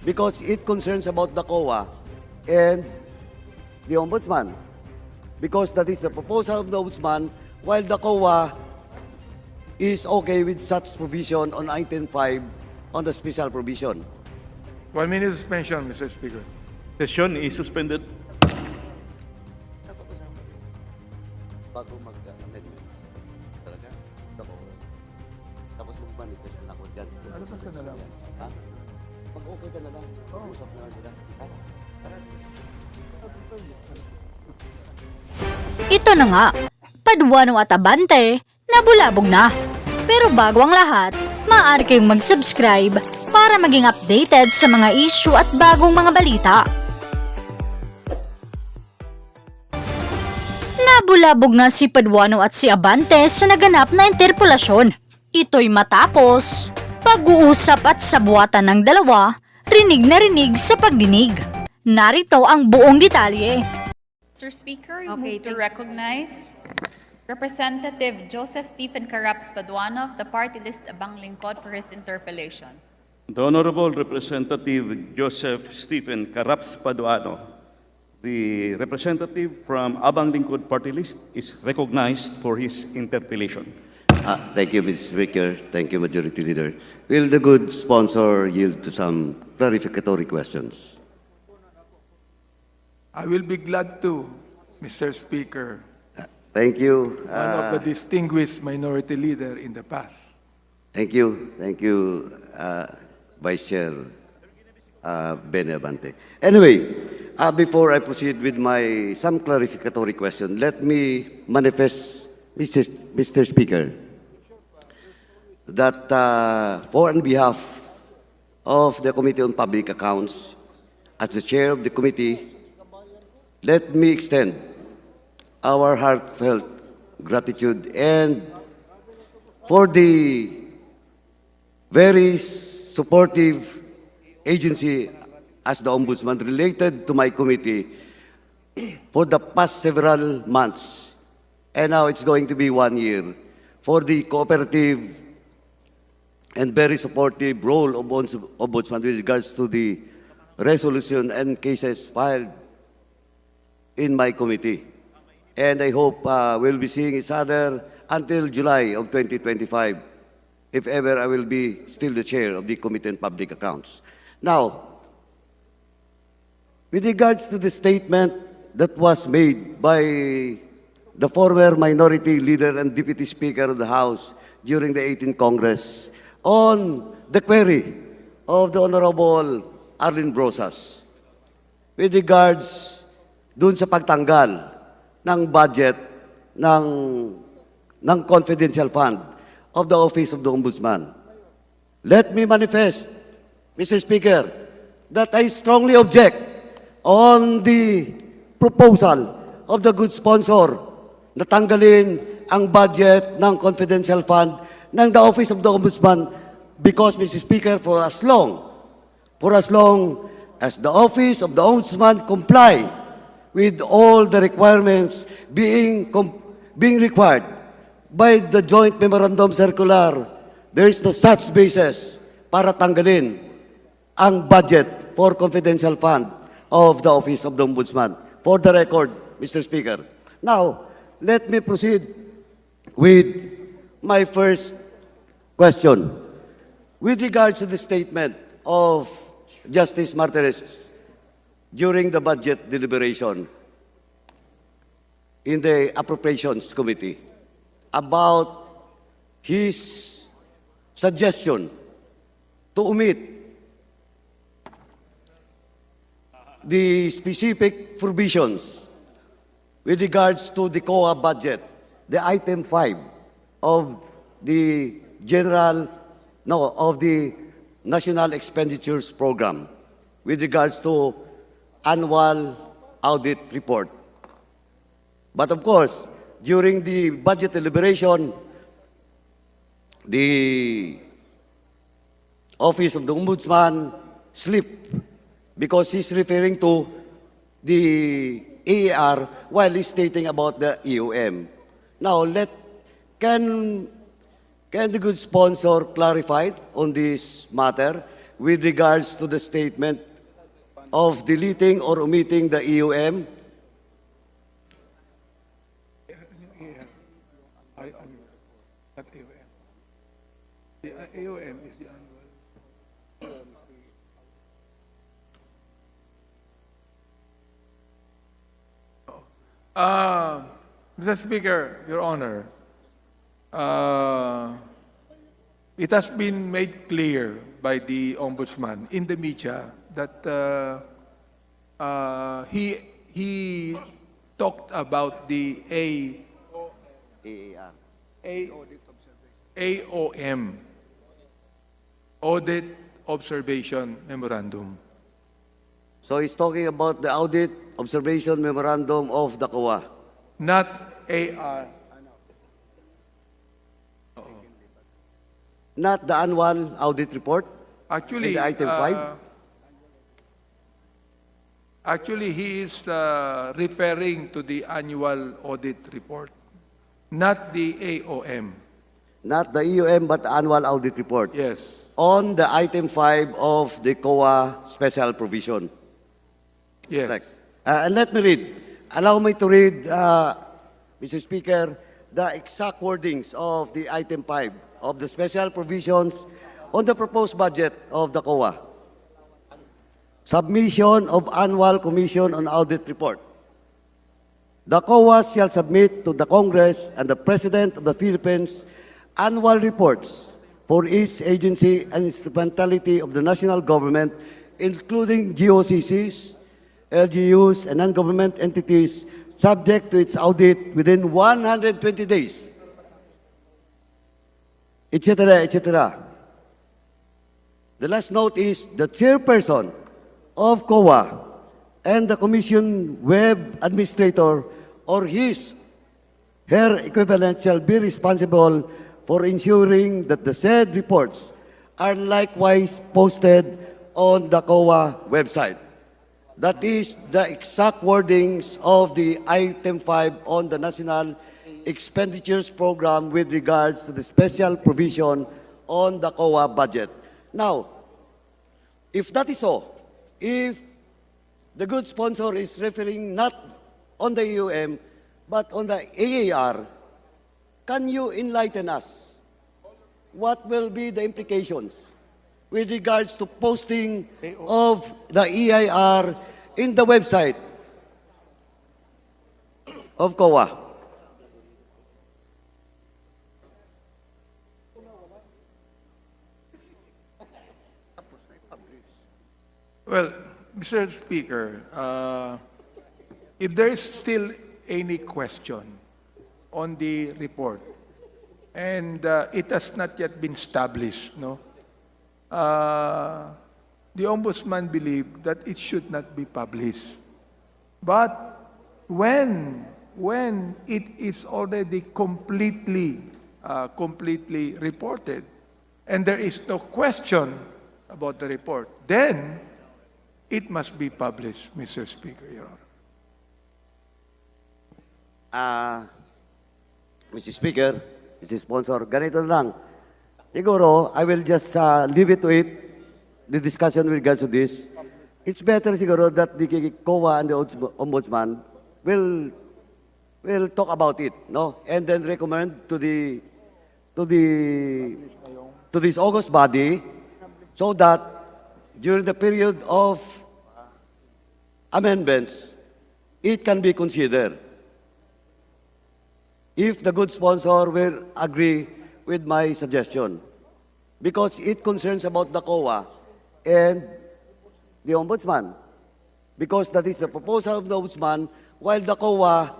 because it concerns about the COA and the Ombudsman. Because that is the proposal of the Ombudsman, while the COA is okay with such provision on item 5 on the special provision. 1 minute suspension, Mr. Speaker. Session is suspended. Bago mag-amendment. Talaga? Tapos mag-manifest na ako dyan. Ano sa na lang? Ha? Mag-okay ka na lang. Usap na lang sila. Ha? Tara. Ito na nga, Paduano at Abante, nabulabog na. Pero bago ang lahat, maaari kayong mag-subscribe para maging updated sa mga issue at bagong mga balita. Nabulabog nga si Paduano at si Abante sa naganap na interpelasyon. Ito'y matapos pag-uusap at sabuatan ng dalawa, rinig na rinig sa pagdinig. Narito ang buong detalye. Mr. Speaker, I move to recognize Representative Joseph Stephen Caraps Paduano of the party list Abang Lingkod for his interpellation. The Honorable Representative Joseph Stephen Caraps Paduano, the representative from Abang Lingkod party list, is recognized for his interpellation. Thank you, Mr. Speaker. Thank you, Majority Leader. Will the good sponsor yield to some clarificatory questions? I will be glad to, Mr. Speaker. Thank you. One of the distinguished minority leader in the past. Thank you. Thank you, Vice Chair Ben Abante. Anyway, before I proceed with my some clarificatory question, let me manifest, Mr. Speaker, that on behalf of the Committee on Public Accounts, as the chair of the committee, let me extend our heartfelt gratitude and for the very supportive agency as the Ombudsman related to my committee for the past several months. And now it's going to be 1 year for the cooperative and very supportive role of Ombudsman with regards to the resolution and cases filed in my committee. And I hope we'll be seeing each other until July of 2025, if ever I will be still the chair of the Committee on Public Accounts. Now, with regards to the statement that was made by the former minority leader and deputy speaker of the House during the 18th Congress on the query of the Honorable Arlene Brosas with regards dun sa pagtanggal ng budget ng confidential fund of the Office of the Ombudsman. Let me manifest, Mr. Speaker, that I strongly object on the proposal of the good sponsor na tanggalin ang budget ng confidential fund ng the Office of the Ombudsman because, Mr. Speaker, for as long as the Office of the Ombudsman comply with all the requirements being required by the Joint Memorandum Circular, there is no such basis para tanggalin ang budget for confidential fund of the Office of the Ombudsman. For the record, Mr. Speaker. Now, let me proceed with my first question. With regards to the statement of Justice Martinez during the budget deliberation in the Appropriations Committee about his suggestion to omit the specific provisions with regards to the COA budget, the item 5 of the of the National Expenditures Program with regards to annual audit report. But of course, during the budget deliberation, the Office of the Ombudsman slipped because he's referring to the AAR while he's stating about the EOM. Now, can the good sponsor clarify on this matter with regards to the statement of deleting or omitting the EUM? Not AOM. The AOM is the annual. Mr. Speaker, Your Honor, it has been made clear by the Ombudsman in the media that he talked about the AAR. AOM, Audit Observation Memorandum. So he's talking about the Audit Observation Memorandum of the COA. Not AR. Not the annual audit report? Actually, In the item 5? Actually, he is referring to the annual audit report, not the AOM. Not the EUM, but the annual audit report. Yes. On the item 5 of the COA special provision. Yes. Correct. And let me read. Allow me to read, Mr. Speaker, the exact wordings of the item 5 of the special provisions on the proposed budget of the COA. Submission of annual Commission on Audit report. The COA shall submit to the Congress and the President of the Philippines annual reports for each agency and instrumentality of the national government, including GOCCs, LGUs, and non-government entities subject to its audit within 120 days, etc., etc. The last note is the chairperson of COA and the Commission web administrator or her equivalent shall be responsible for ensuring that the said reports are likewise posted on the COA website. That is the exact wordings of the item 5 on the National Expenditures Program with regards to the special provision on the COA budget. Now, if that is so, if the good sponsor is referring not on the EUM, but on the AAR, can you enlighten us? What will be the implications with regards to posting of the EIR in the website of COA? Well, Mr. Speaker, if there is still any question on the report, and it has not yet been established, no, the Ombudsman believed that it should not be published. But when it is already completely reported, and there is no question about the report, then it must be published, Mr. Speaker, Your Honor. Mr. Speaker, Mr. Sponsor, ganito na lang. Siguro, I will just leave it to it, the discussion with regards to this. It's better siguro that the COA and the Ombudsman will talk about it, no? And then recommend to this August body so that during the period of amendments, it can be considered. If the good sponsor will agree with my suggestion, because it concerns about the COA and the Ombudsman, because that is the proposal of the Ombudsman, while the COA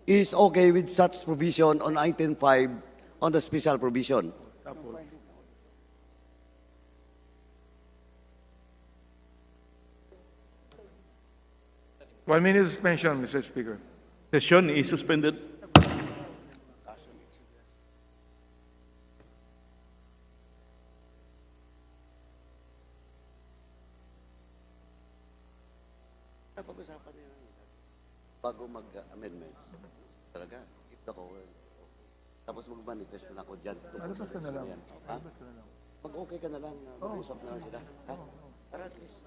is okay with such provision on item 5 on the special provision. One minute suspension, Mr. Speaker. Session is suspended. Napag-usapan nila bago mag-amendments. Talaga, if the COA. Tapos mag-manifest na ako dyan. Alabas ka na lang. Ha? Alabas ka na lang. Pag-okay ka na lang, mag-usap na lang sila. Ha? Para at least.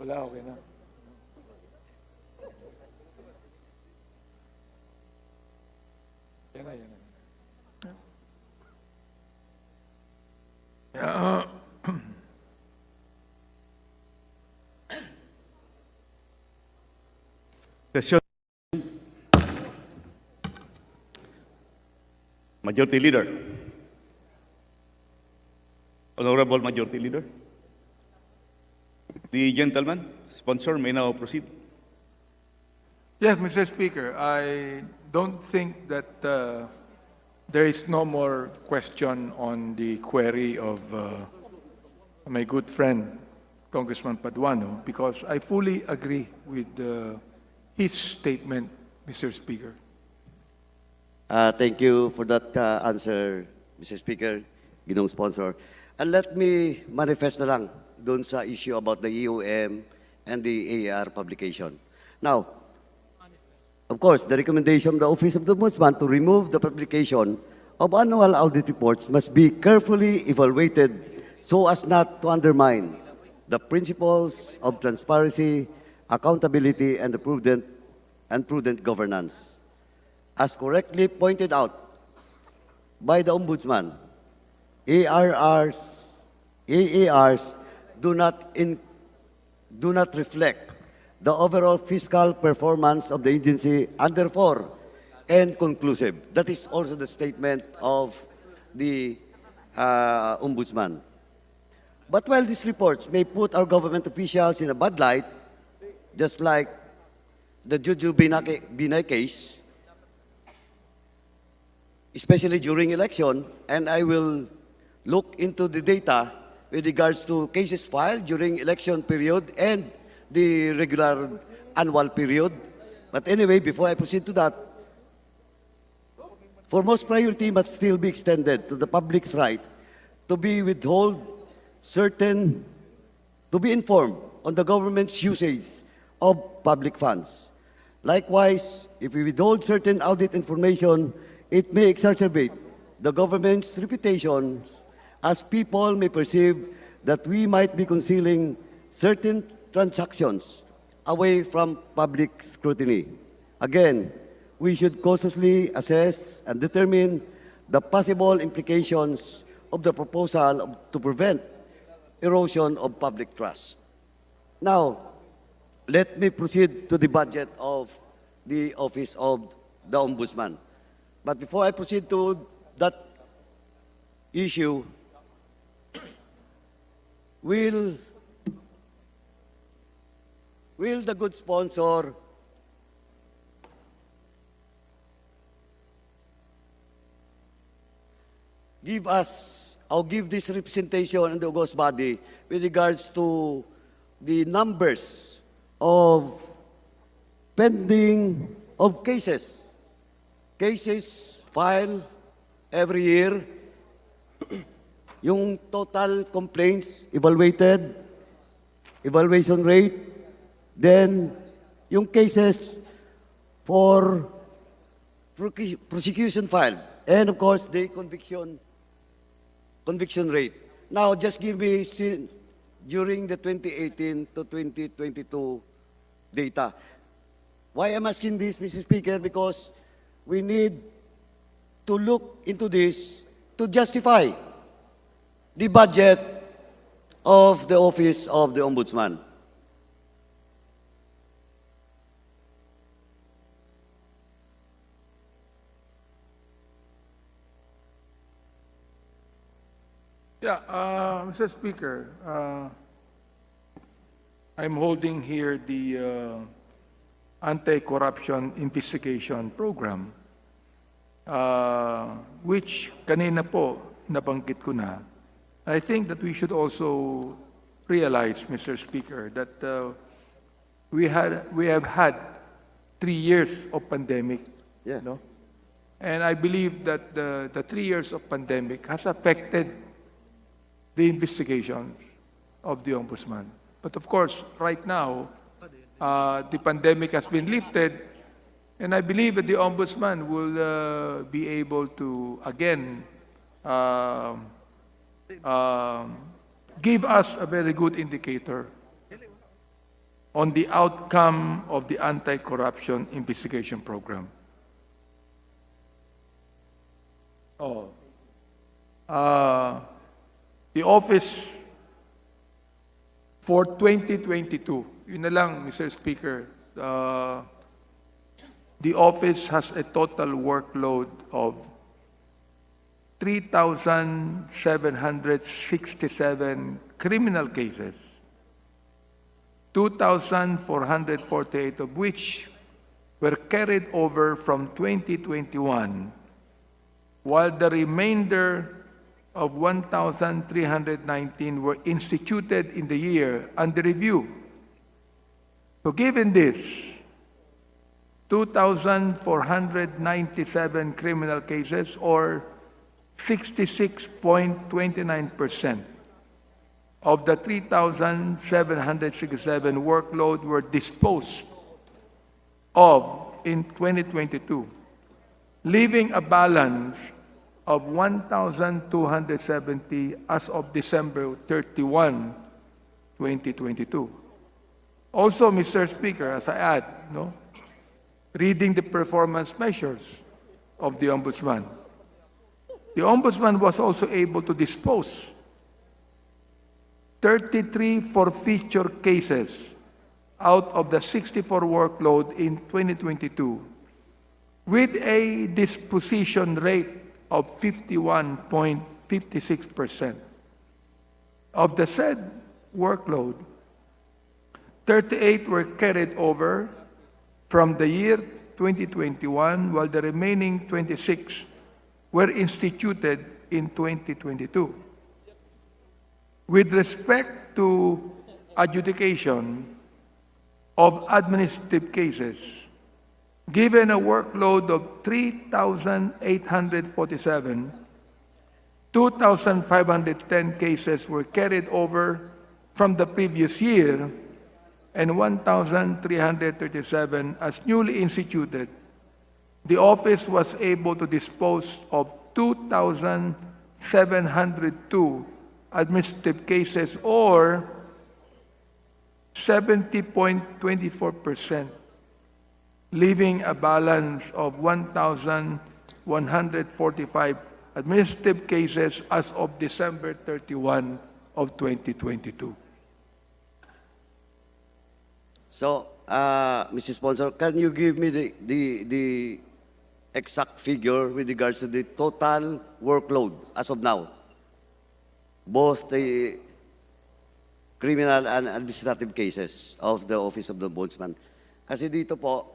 Wala, okay na. Yan na, yan na. Yeah. Session. Majority Leader. Honorable Majority Leader. The gentleman, sponsor, may now proceed. Yes, Mr. Speaker, I don't think that there is no more question on the query of my good friend, Congressman Paduano, because I fully agree with his statement, Mr. Speaker. Thank you for that answer, Mr. Speaker, ginong sponsor. And let me manifest na lang doon sa issue about the EOM and the AAR publication. Now, of course, the recommendation of the Office of the Ombudsman to remove the publication of annual audit reports must be carefully evaluated so as not to undermine the principles of transparency, accountability, and prudent governance. As correctly pointed out by the Ombudsman, AARs do not reflect the overall fiscal performance of the agency and therefore inconclusive. That is also the statement of the Ombudsman. But while these reports may put our government officials in a bad light, just like the Juju Binay case, especially during election, and I will look into the data with regards to cases filed during election period and the regular annual period. But anyway, before I proceed to that, foremost priority must still be extended to the public's right to be informed on the government's usage of public funds. Likewise, if we withhold certain audit information, it may exacerbate the government's reputation as people may perceive that we might be concealing certain transactions away from public scrutiny. Again, we should cautiously assess and determine the possible implications of the proposal to prevent erosion of public trust. Now, let me proceed to the budget of the Office of the Ombudsman. But before I proceed to that issue, we'll will the good sponsor give us or give this representation in the august body with regards to the numbers of pending of cases filed every year, yung total complaints evaluated, evaluation rate, then yung cases for prosecution filed, and of course the conviction rate. Now, just give me during the 2018 to 2022 data. Why I'm asking this, Mr. Speaker? Because we need to look into this to justify the budget of the Office of the Ombudsman. Yeah, Mr. Speaker, I'm holding here the anti-corruption investigation program, which kanina po nabanggit ko na. I think that we should also realize, Mr. Speaker, that we have had 3 years of pandemic. Yeah. No? And I believe that the 3 years of pandemic has affected the investigations of the Ombudsman. But of course, right now, the pandemic has been lifted, and I believe that the Ombudsman will be able to, again, give us a very good indicator on the outcome of the anti-corruption investigation program. The office for 2022, yun na lang, Mr. Speaker, the office has a total workload of 3,767 criminal cases, 2,448 of which were carried over from 2021, while the remainder of 1,319 were instituted in the year under review. So given this, 2,497 criminal cases, or 66.29% of the 3,767 workload were disposed of in 2022, leaving a balance of 1,270 as of December 31, 2022. Also, Mr. Speaker, as I add, reading the performance measures of the Ombudsman, the Ombudsman was also able to dispose 33 forfeiture cases out of the 64 workload in 2022 with a disposition rate of 51.56%. Of the said workload, 38 were carried over from the year 2021, while the remaining 26 were instituted in 2022. With respect to adjudication of administrative cases, given a workload of 3,847, 2,510 cases were carried over from the previous year, and 1,337 as newly instituted. The office was able to dispose of 2,702 administrative cases, or 70.24%, leaving a balance of 1,145 administrative cases as of December 31 of 2022. So, Mr. Sponsor, can you give me the exact figure with regards to the total workload as of now? Both the criminal and administrative cases of the Office of the Ombudsman. Kasi dito po,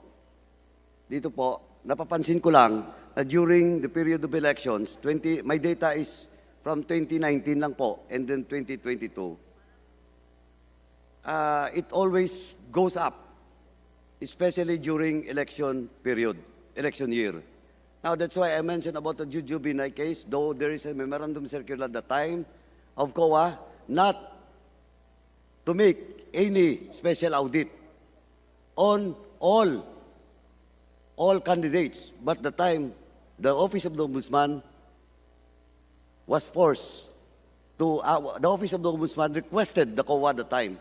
napapansin ko lang na during the period of elections, my data is from 2019 lang po, and then 2022. It always goes up, especially during election period, election year. Now, that's why I mentioned about the Juju Binay case, though there is a memorandum circular at the time of COA not to make any special audit on all candidates. But the time, the Office of the Ombudsman was forced to, the Office of the Ombudsman requested the COA at the time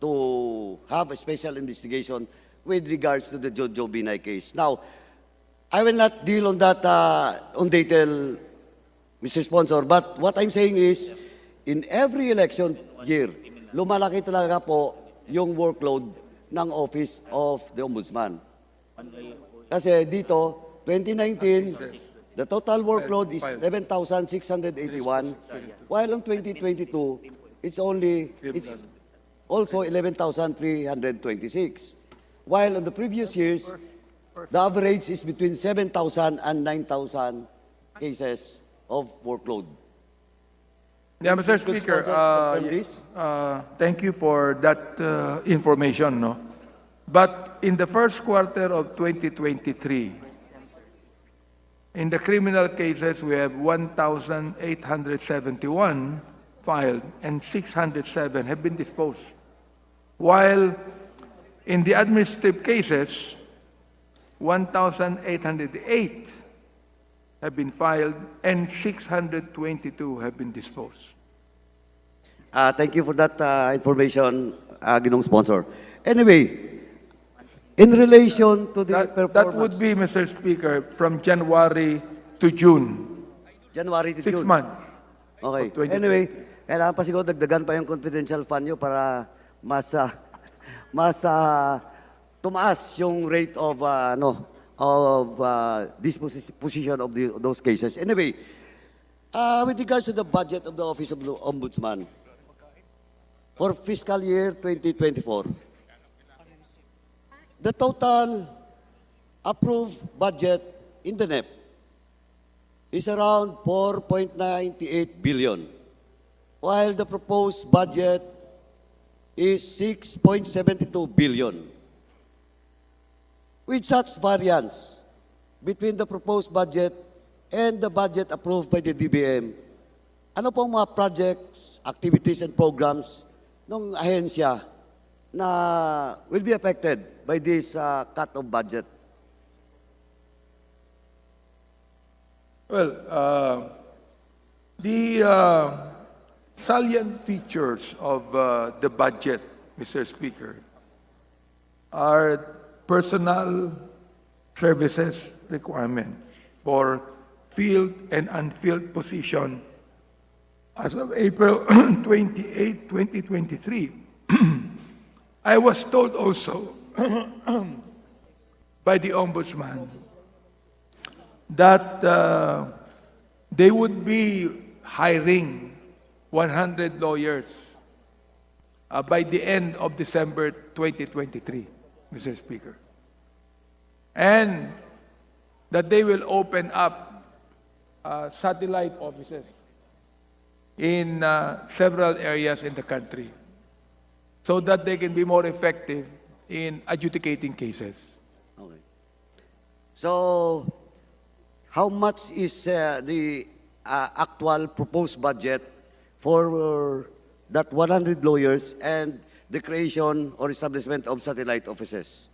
to have a special investigation with regards to the Jojo Binay case. Now, I will not deal on that on detail, Mr. Sponsor, but what I'm saying is, in every election year, lumalaki talaga po yung workload ng Office of the Ombudsman. Kasi dito, 2019, the total workload is 11,681, while in 2022, it's also 11,326. While in the previous years, the average is between 7,000 and 9,000 cases of workload. Yeah, Mr. Could Speaker, sponsor confirm this? thank you for that information. No? But in the first quarter of 2023, in the criminal cases, we have 1,871 filed and 607 have been disposed. While in the administrative cases, 1,808 have been filed and 622 have been disposed. Thank you for that information, Ginong Sponsor. Anyway, in relation to the performance... That would be, Mr. Speaker, from January to June. January to 6 June. months. Okay. of 2020. Anyway, kailangan pa siguro dagdagan pa yung confidential fund nyo para tumaas yung rate of disposition of those cases. Anyway, with regards to the budget of the Office of the Ombudsman for fiscal year 2024, the total approved budget in the NEP is around 4.98 billion, while the proposed budget is 6.72 billion. With such variance between the proposed budget and the budget approved by the DBM, ano pong mga projects, activities, and programs ng ahensya na will be affected by this cut of budget? Well, the salient features of the budget, Mr. Speaker, are personnel services requirements for field and unfilled position as of April 28, 2023. I was told also by the Ombudsman that they would be hiring 100 lawyers by the end of December 2023, Mr. Speaker. And that they will open up satellite offices in several areas in the country so that they can be more effective in adjudicating cases. Okay. So, how much is the actual proposed budget for that 100 lawyers and the creation or establishment of satellite offices?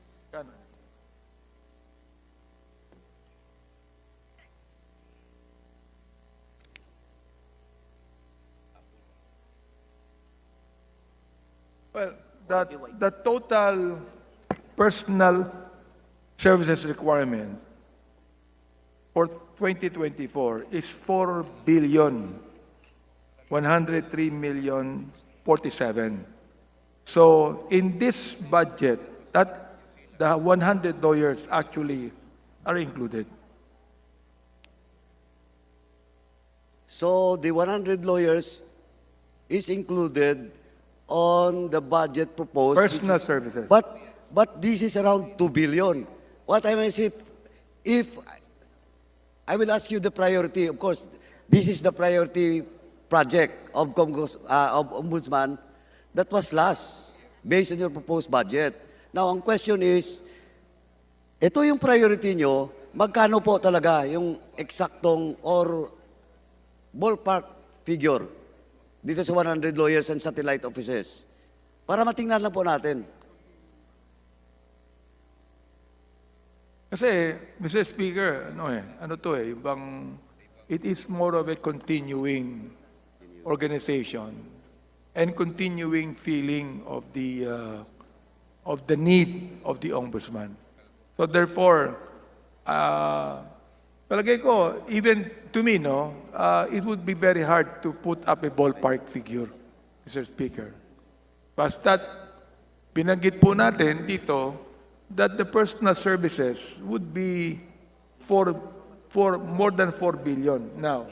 Well, the total personal services requirement for 2024 is 4 billion 103 million 47. So in this budget, that the 100 lawyers actually are included. So, the 100 lawyers is included on the budget proposed. Personal services. But this is around 2 billion. What I may say, if I will ask you the priority, of course, this is the priority project of Ombudsman that was last based on your proposed budget. Now, ang question is, ito yung priority nyo, magkano po talaga yung eksaktong or ballpark figure dito sa 100 lawyers and satellite offices? Para matingnan lang po natin. Kasi, Mr. Speaker, it is more of a continuing organization and continuing feeling of the need of the Ombudsman. So therefore, palagay ko, even to me, it would be very hard to put up a ballpark figure, Mr. Speaker. Basta't binanggit po natin dito that the personal services would be for more than 4 billion. Now,